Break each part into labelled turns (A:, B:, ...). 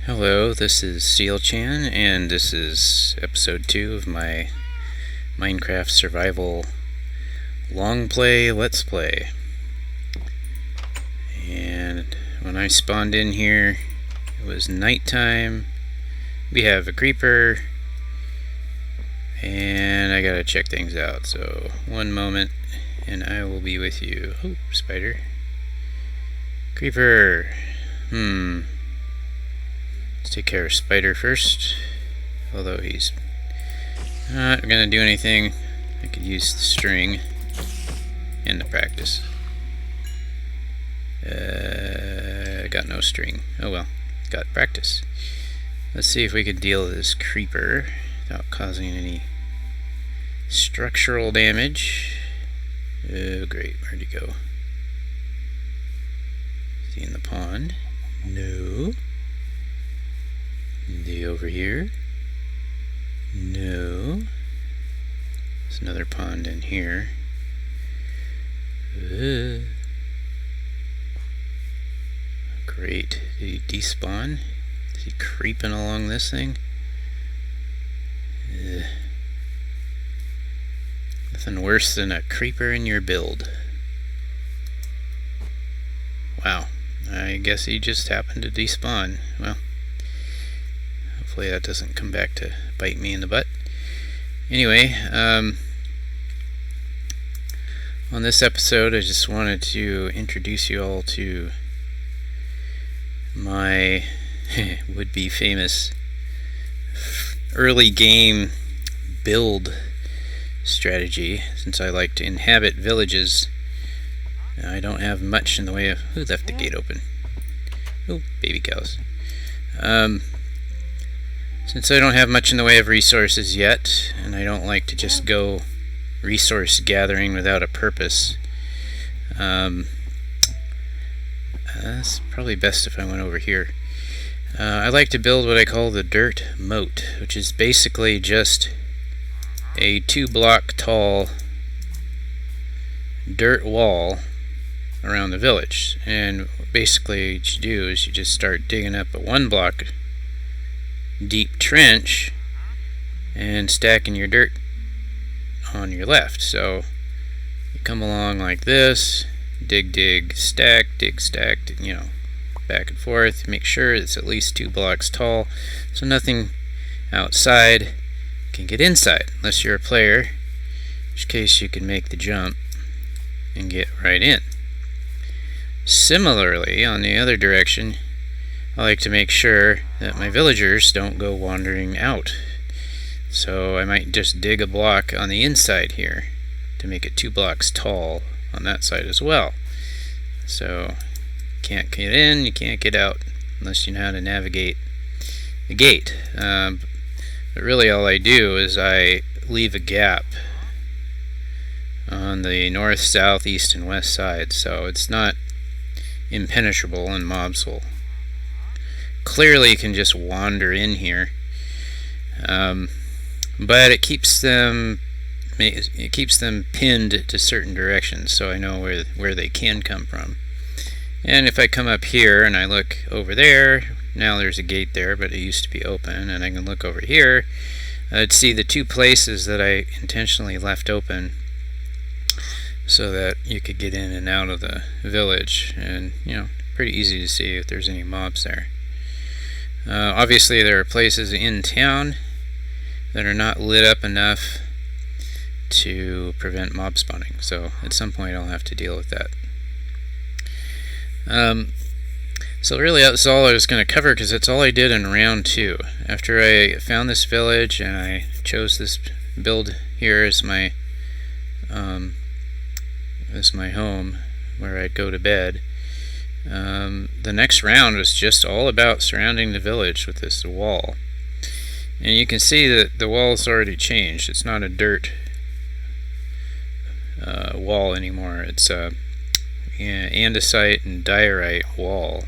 A: Hello, this is Steel-chan, and this is episode 2 of my Minecraft Survival Long Play Let's Play. And when I spawned in here, it was nighttime. We have a creeper, and I gotta check things out, so one moment and I will be with you. Oh, spider. Creeper. Let's take care of Spider first, although he's not gonna do anything. I could use the string in the practice. Got no string. Oh well, got practice. Let's see if we could deal with this creeper without causing any structural damage. Oh great, where'd he go? Is he in the pond? No. Is he over here? No. There's another pond in here. Great. Did he despawn? Is he creeping along this thing? Nothing worse than a creeper in your build. Wow. I guess he just happened to despawn. Well, hopefully that doesn't come back to bite me in the butt. Anyway, on this episode I just wanted to introduce you all to my would-be famous early game build strategy. Since I like to inhabit villages, I don't have much in the way of... Who left the gate open? Oh, baby cows. Since I don't have much in the way of resources yet, and I don't like to just go resource gathering without a purpose, it's probably best if I went over here. I like to build what I call the Dirt Moat, which is basically just a 2-block tall dirt wall around the village. And basically what you do is you just start digging up a 1-block deep trench and stacking your dirt on your left. So you come along like this, dig, stack, you know, back and forth. Make sure it's at least 2 blocks tall, so nothing outside can get inside, unless you're a player, in which case you can make the jump and get right in. Similarly, on the other direction, I like to make sure that my villagers don't go wandering out. So I might just dig a block on the inside here to make it 2 blocks tall on that side as well. So you can't get in, you can't get out unless you know how to navigate the gate. But really all I do is I leave a gap on the north, south, east, and west side, so it's not impenetrable and mobs will clearly can just wander in here, but it keeps them pinned to certain directions, so I know where they can come from. And if I come up here and I look over there, now there's a gate there, but it used to be open, and I can look over here, I'd see the 2 places that I intentionally left open so that you could get in and out of the village, and you know, pretty easy to see if there's any mobs there. Obviously there are places in town that are not lit up enough to prevent mob spawning, so at some point I'll have to deal with that. So really that's all I was going to cover, because that's all I did in round 2. After I found this village and I chose this build here as my home where I'd go to bed, the next round was just all about surrounding the village with this wall. And you can see that the wall's already changed. It's not a dirt wall anymore. It's a andesite and diorite wall.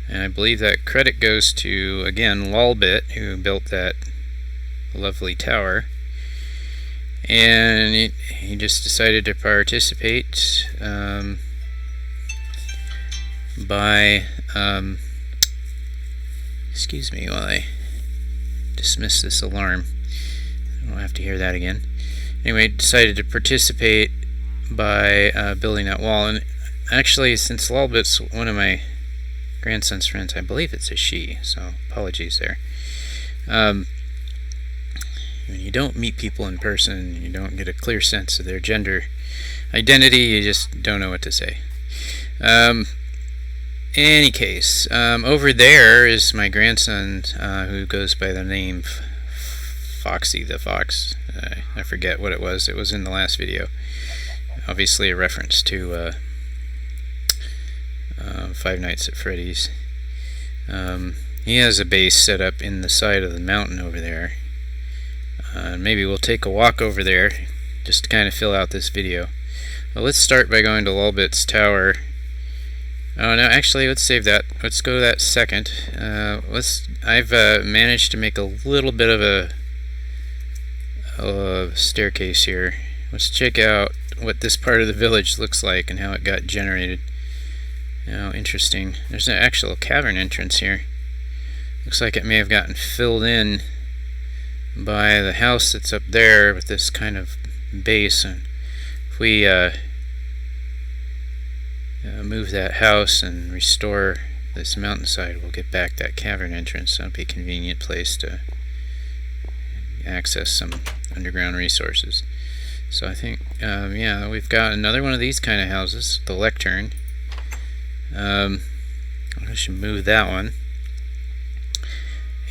A: And I believe that credit goes to, again, Lolbit, who built that lovely tower. And he just decided to participate by Excuse me while I dismiss this alarm. I don't have to hear that again. Anyway, decided to participate by building that wall. And actually, since Lolbit's one of my grandson's friends, I believe it's a she, so apologies there. When you don't meet people in person, you don't get a clear sense of their gender identity, you just don't know what to say. Any case, over there is my grandson who goes by the name foxythefox. I forget what it was. It was in the last video. Obviously a reference to Five Nights at Freddy's. He has a base set up in the side of the mountain over there. Maybe we'll take a walk over there just to kind of fill out this video. Well, let's start by going to Lolbit's tower. Oh no, actually let's save that. Let's go to that second. I've managed to make a little bit of a staircase here. Let's check out what this part of the village looks like and how it got generated. Oh, interesting. There's an actual cavern entrance here. Looks like it may have gotten filled in by the house that's up there with this kind of base. And if we move that house and restore this mountainside, we'll get back that cavern entrance. That'll be a convenient place to access some underground resources. So I think, yeah, we've got another one of these kind of houses, the lectern. I should move that one.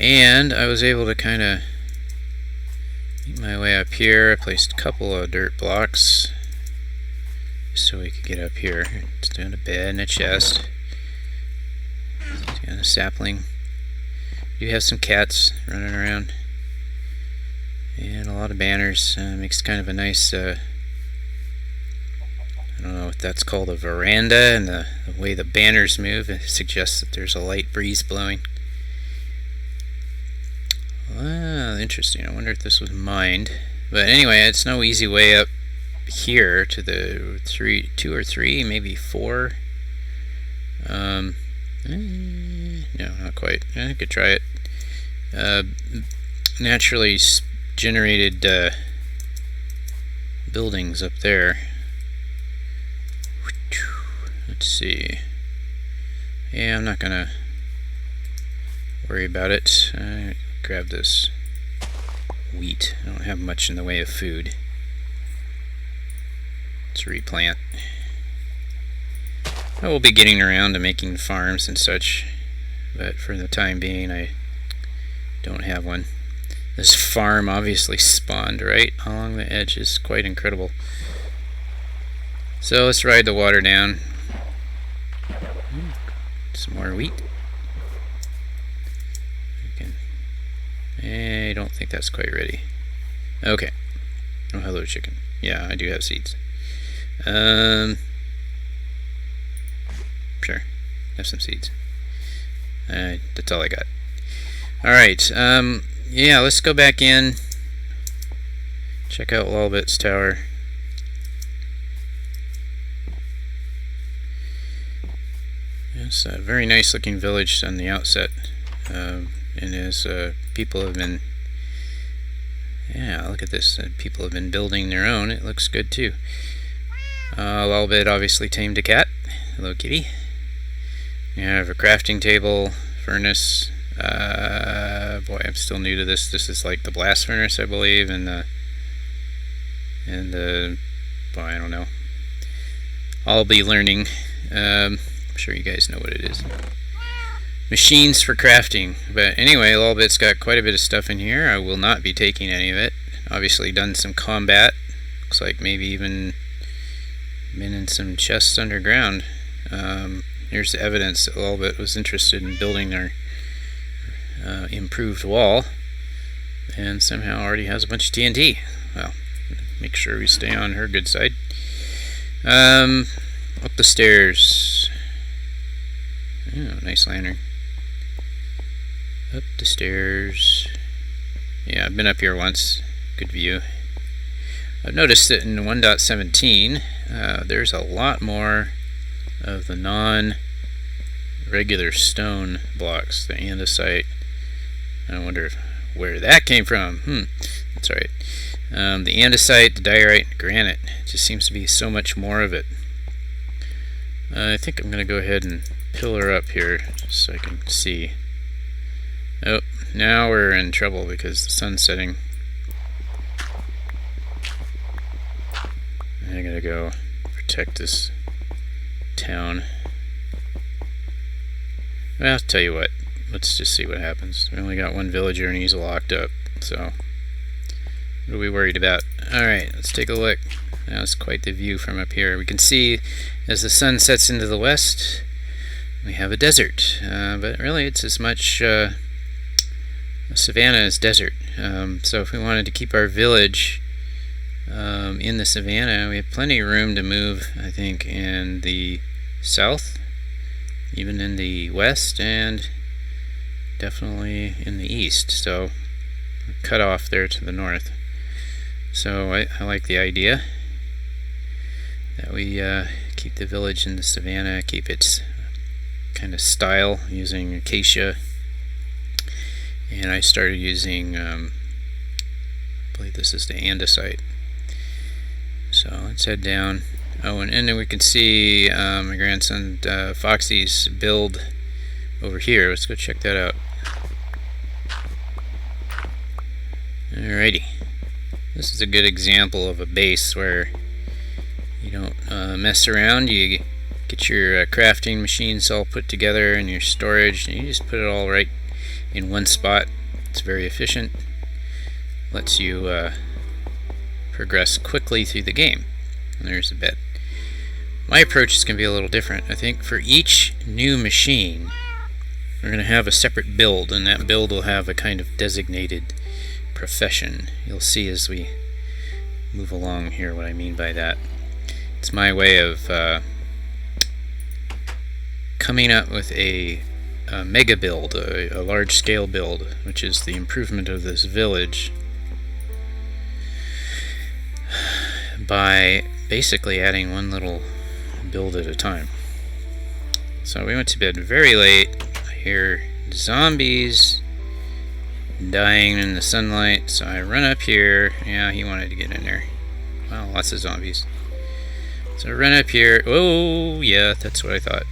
A: And I was able to kind of make my way up here. I placed a couple of dirt blocks just so we could get up here. It's doing a bed and a chest. Got a sapling. You have some cats running around. And a lot of banners. Makes kind of a nice, I don't know what that's called, a veranda, and the way the banners move, it suggests that there's a light breeze blowing. Well, interesting. I wonder if this was mined. But anyway, it's no easy way up here to the 2 or 3, maybe 4. No, not quite. I could try it. Naturally generated buildings up there. Let's see. Yeah, I'm not gonna worry about it. Grab this wheat. I don't have much in the way of food. Let's replant. I will be getting around to making farms and such, but for the time being I don't have one. This farm obviously spawned right along the edge. Is quite incredible. So let's ride the water down. Some more wheat. I don't think that's quite ready. Okay. Oh, hello, chicken. Yeah, I do have seeds. Sure. Have some seeds. That's all I got. Alright, yeah, let's go back in. Check out Lolbit's tower. It's a very nice looking village on the outset. And as people have been, yeah, look at this, people have been building their own. It looks good too. Lolbit obviously tamed a cat. Hello, kitty. You have a crafting table, furnace. Boy, I'm still new to this. This is like the blast furnace, I believe, and boy, I don't know. I'll be learning. I'm sure you guys know what it is. Machines for crafting. But anyway, Lolbit's got quite a bit of stuff in here. I will not be taking any of it. Obviously done some combat. Looks like maybe even been in some chests underground. Here's the evidence that Lolbit was interested in building their improved wall, and somehow already has a bunch of TNT. Well, make sure we stay on her good side. Up the stairs. Oh, nice lantern. Up the stairs. Yeah, I've been up here once. Good view. I've noticed that in 1.17 there's a lot more of the non-regular stone blocks, the andesite I wonder where that came from. That's right. The andesite, the diorite, and granite. It just seems to be so much more of it. I think I'm going to go ahead and pillar up here so I can see. Oh, now we're in trouble because the sun's setting. I gotta go protect this town. Well, I'll tell you what. Let's just see what happens. We only got one villager and he's locked up, so what are we worried about? Alright, let's take a look. Now it's quite the view from up here. We can see as the sun sets into the west, we have a desert. But really it's as much savanna as desert. So if we wanted to keep our village in the savanna, we have plenty of room to move, I think, in the south, even in the west, and definitely in the east. So cut off there to the north. So I like the idea that we keep the village in the savanna, keep its kind of style using acacia. And I started using, I believe this is the andesite. So let's head down. Oh, and then we can see my grandson Foxy's build over here. Let's go check that out. Alrighty. This is a good example of a base where you don't mess around. You get your crafting machines all put together and your storage, and you just put it all right in one spot. It's very efficient. Lets you progress quickly through the game. And there's the bed. My approach is going to be a little different. I think for each new machine, we're going to have a separate build, and that build will have a kind of designated profession. You'll see as we move along here what I mean by that. It's my way of coming up with a mega build, a large scale build, which is the improvement of this village by basically adding one little build at a time. So we went to bed very late. I hear zombies dying in the sunlight, so I run up here. Yeah, he wanted to get in there. Wow, lots of zombies. So I run up here. Oh, yeah, that's what I thought.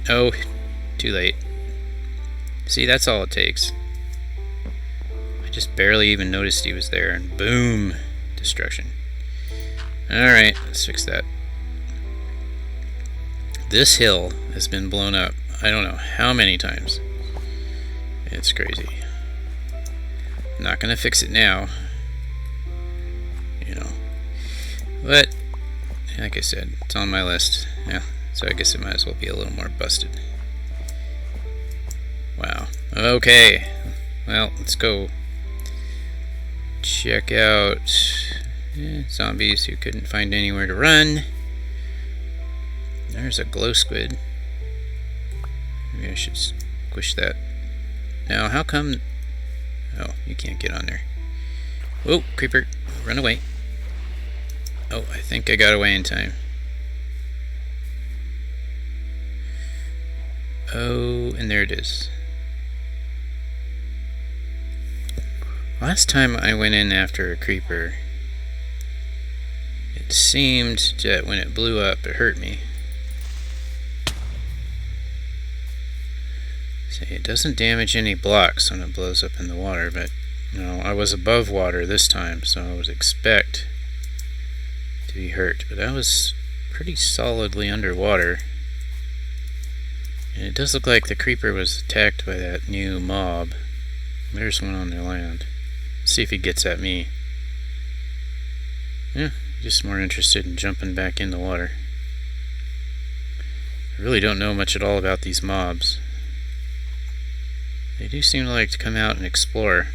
A: Oh, too late. See, that's all it takes. I just barely even noticed he was there, and boom, destruction. Alright, let's fix that. This hill has been blown up I don't know how many times. It's crazy. I'm not gonna fix it now, you know, but like I said, it's on my list. Yeah, so I guess it might as well be a little more busted. Wow. Okay, well, let's go check out zombies who couldn't find anywhere to run. There's a glow squid. Maybe I should squish that. Now, how come... Oh, you can't get on there. Whoa, creeper, run away. Oh, I think I got away in time. Oh, and there it is. Last time I went in after a creeper, it seemed that when it blew up, it hurt me. See, it doesn't damage any blocks when it blows up in the water, but you know, I was above water this time, so I would expect to be hurt. But I was pretty solidly underwater. And it does look like the creeper was attacked by that new mob. There's one on their land. Let's see if he gets at me. Yeah, just more interested in jumping back in the water. I really don't know much at all about these mobs. They do seem to like to come out and explore.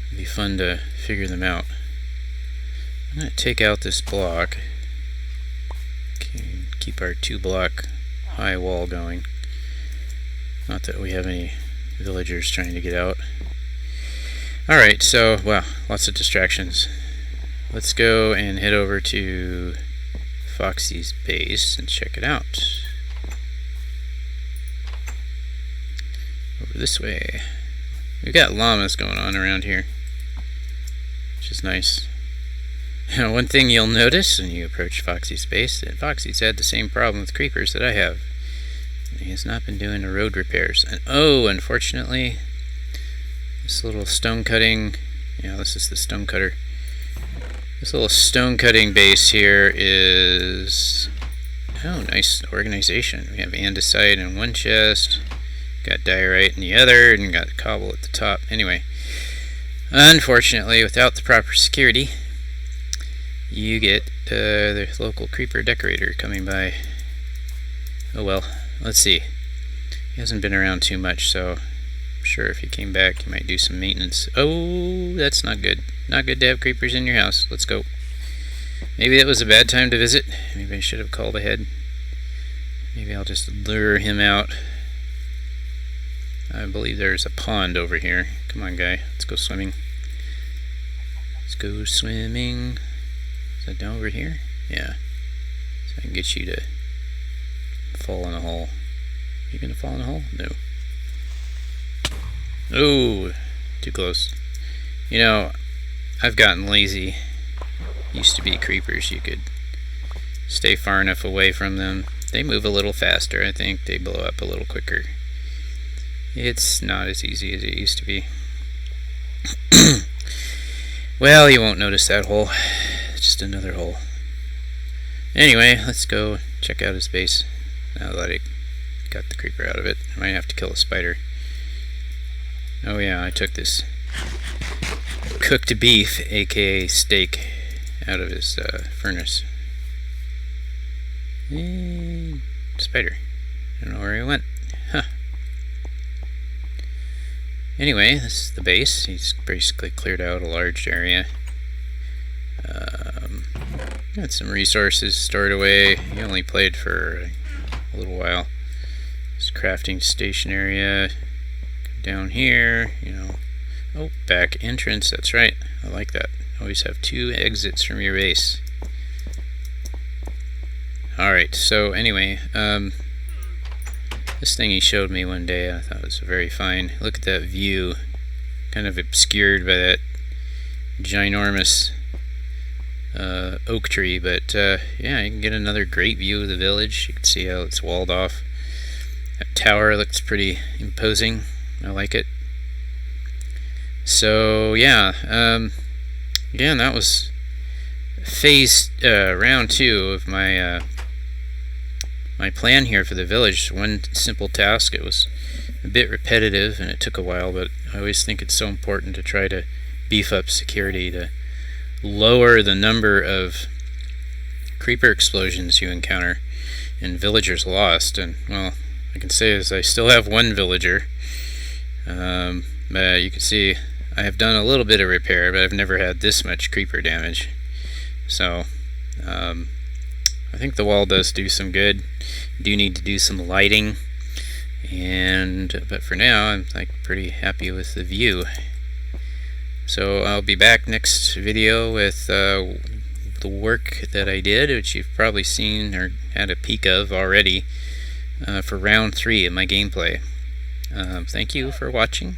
A: It'd be fun to figure them out. I'm going to take out this block. Okay, keep our 2-block high wall going. Not that we have any villagers trying to get out. Alright, so, wow, lots of distractions. Let's go and head over to Foxy's base and check it out. over this way. We've got llamas going on around here, which is nice. One thing you'll notice when you approach Foxy's base, that Foxy's had the same problem with creepers that I have. He has not been doing the road repairs. And oh, unfortunately, this little stone cutting, this is the stone cutter. This little stone cutting base here is, nice organization. We have andesite in one chest, got diorite in the other, and got cobble at the top. Anyway, unfortunately, without the proper security, you get the local creeper decorator coming by. Oh well, let's see. He hasn't been around too much, so I'm sure if he came back, he might do some maintenance. Oh, that's not good. Not good to have creepers in your house. Let's go. Maybe that was a bad time to visit. Maybe I should have called ahead. Maybe I'll just lure him out. I believe there's a pond over here. Come on, guy. Let's go swimming. Let's go swimming. Is that down over here? Yeah. So I can get you to fall in a hole. Are you going to fall in a hole? No. Oh, too close. I've gotten lazy. Used to be creepers. You could stay far enough away from them. They move a little faster, I think. They blow up a little quicker. It's not as easy as it used to be. Well, you won't notice that hole. It's just another hole. Anyway, let's go check out his base. Now that I got the creeper out of it, I might have to kill a spider. Oh yeah, I took this cooked beef, aka steak, out of his furnace. And spider. I don't know where he went. Huh. Anyway, this is the base. He's basically cleared out a large area. Got some resources stored away. He only played for a little while. This crafting station area. Down here, Oh, back entrance. That's right. I like that. Always have 2 exits from your base. Alright, so anyway, this thing he showed me one day, I thought was very fine. Look at that view, kind of obscured by that ginormous oak tree, but yeah, you can get another great view of the village. You can see how it's walled off. That tower looks pretty imposing. I like it. So yeah, again, that was round 2 of my my plan here for the village. One simple task. It was a bit repetitive and it took a while, but I always think it's so important to try to beef up security, to lower the number of creeper explosions you encounter and villagers lost. And well, I can say is I still have 1 villager, but you can see I have done a little bit of repair, but I've never had this much creeper damage. So I think the wall does do some good. Do need to do some lighting, but for now I'm pretty happy with the view. So I'll be back next video with the work that I did, which you've probably seen or had a peek of already, for round 3 of my gameplay. Thank you for watching.